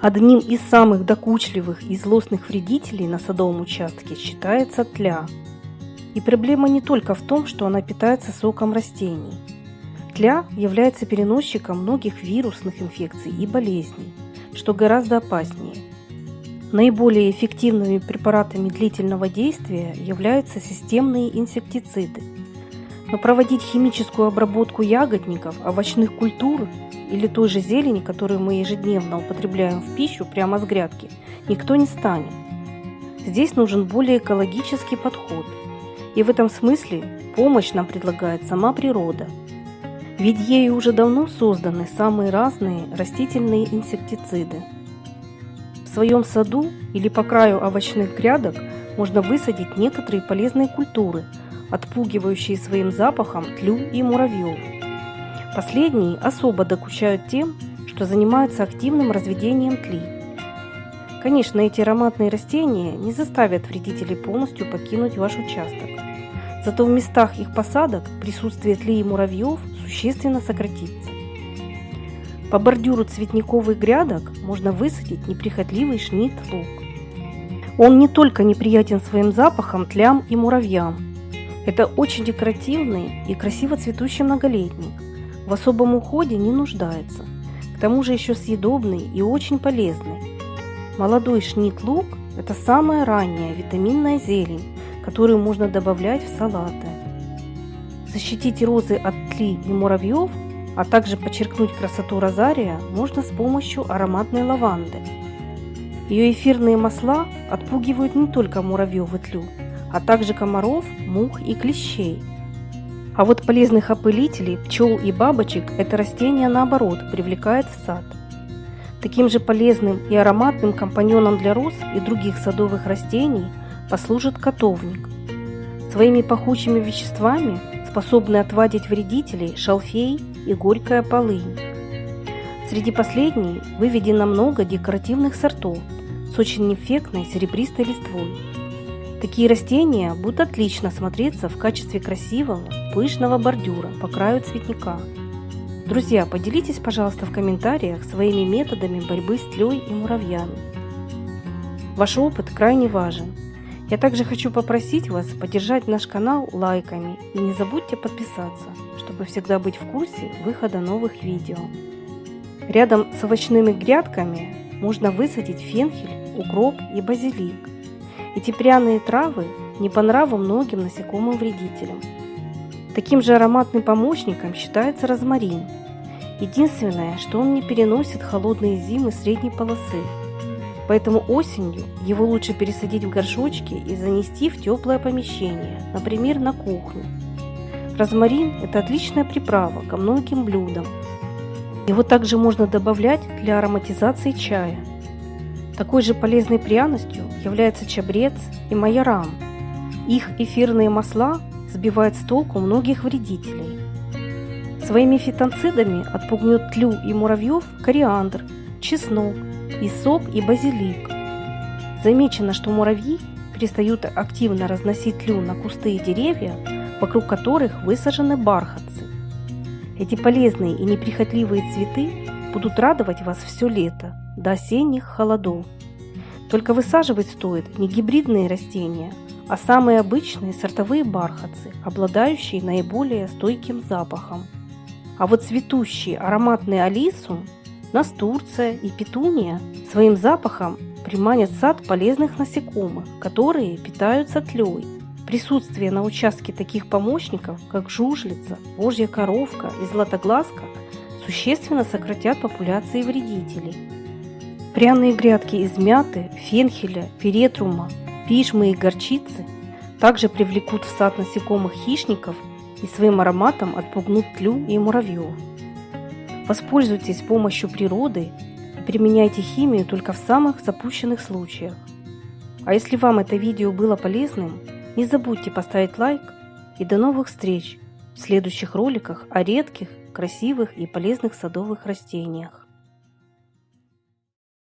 Одним из самых докучливых и злостных вредителей на садовом участке считается тля. И проблема не только в том, что она питается соком растений. Тля является переносчиком многих вирусных инфекций и болезней, что гораздо опаснее. Наиболее эффективными препаратами длительного действия являются системные инсектициды. Но проводить химическую обработку ягодников, овощных культур или той же зелени, которую мы ежедневно употребляем в пищу прямо с грядки, никто не станет. Здесь нужен более экологический подход. И в этом смысле помощь нам предлагает сама природа. Ведь ею уже давно созданы самые разные растительные инсектициды. В своем саду или по краю овощных грядок можно высадить некоторые полезные культуры, отпугивающие своим запахом тлю и муравьев. Последние особо докучают тем, что занимаются активным разведением тли. Конечно, эти ароматные растения не заставят вредителей полностью покинуть ваш участок. Зато в местах их посадок присутствие тли и муравьев существенно сократится. По бордюру цветниковых грядок можно высадить неприхотливый шнит-лук. Он не только неприятен своим запахом, тлям и муравьям. Это очень декоративный и красиво цветущий многолетник. В особом уходе не нуждается. К тому же еще съедобный и очень полезный. Молодой шнит-лук – это самая ранняя витаминная зелень, которую можно добавлять в салаты. Защитить розы от тли и муравьев, а также подчеркнуть красоту розария можно с помощью ароматной лаванды. Ее эфирные масла отпугивают не только муравьев и тлю, а также комаров, мух и клещей. А вот полезных опылителей, пчел и бабочек это растение наоборот привлекает в сад. Таким же полезным и ароматным компаньоном для роз и других садовых растений послужит котовник. Своими пахучими веществами способны отвадить вредителей шалфей и горькая полынь. Среди последней выведено много декоративных сортов с очень эффектной серебристой листвой. Такие растения будут отлично смотреться в качестве красивого, пышного бордюра по краю цветника. Друзья, поделитесь, пожалуйста, в комментариях своими методами борьбы с тлей и муравьями. Ваш опыт крайне важен. Я также хочу попросить вас поддержать наш канал лайками и не забудьте подписаться, чтобы всегда быть в курсе выхода новых видео. Рядом с овощными грядками можно высадить фенхель, укроп и базилик. Эти пряные травы не по нраву многим насекомым-вредителям. Таким же ароматным помощником считается розмарин. Единственное, что он не переносит холодные зимы средней полосы. Поэтому осенью его лучше пересадить в горшочки и занести в теплое помещение, например, на кухню. Розмарин – это отличная приправа ко многим блюдам. Его также можно добавлять для ароматизации чая. Такой же полезной пряностью является чабрец и майоран. Их эфирные масла сбивают с толку многих вредителей. Своими фитонцидами отпугнет тлю и муравьев кориандр, чеснок, исоп и базилик. Замечено, что муравьи перестают активно разносить тлю на кусты и деревья, вокруг которых высажены бархатцы. Эти полезные и неприхотливые цветы будут радовать вас все лето, до осенних холодов. Только высаживать стоит не гибридные растения, а самые обычные сортовые бархатцы, обладающие наиболее стойким запахом. А вот цветущие ароматные алисум, настурция и петуния своим запахом приманят в сад полезных насекомых, которые питаются тлей. Присутствие на участке таких помощников, как жужелица, божья коровка и златоглазка, существенно сократят популяции вредителей. Пряные грядки из мяты, фенхеля, перетрума, пижмы и горчицы также привлекут в сад насекомых-хищников и своим ароматом отпугнут тлю и муравьев. Воспользуйтесь помощью природы и применяйте химию только в самых запущенных случаях. А если вам это видео было полезным, не забудьте поставить лайк и до новых встреч в следующих роликах о редких, красивых и полезных садовых растениях.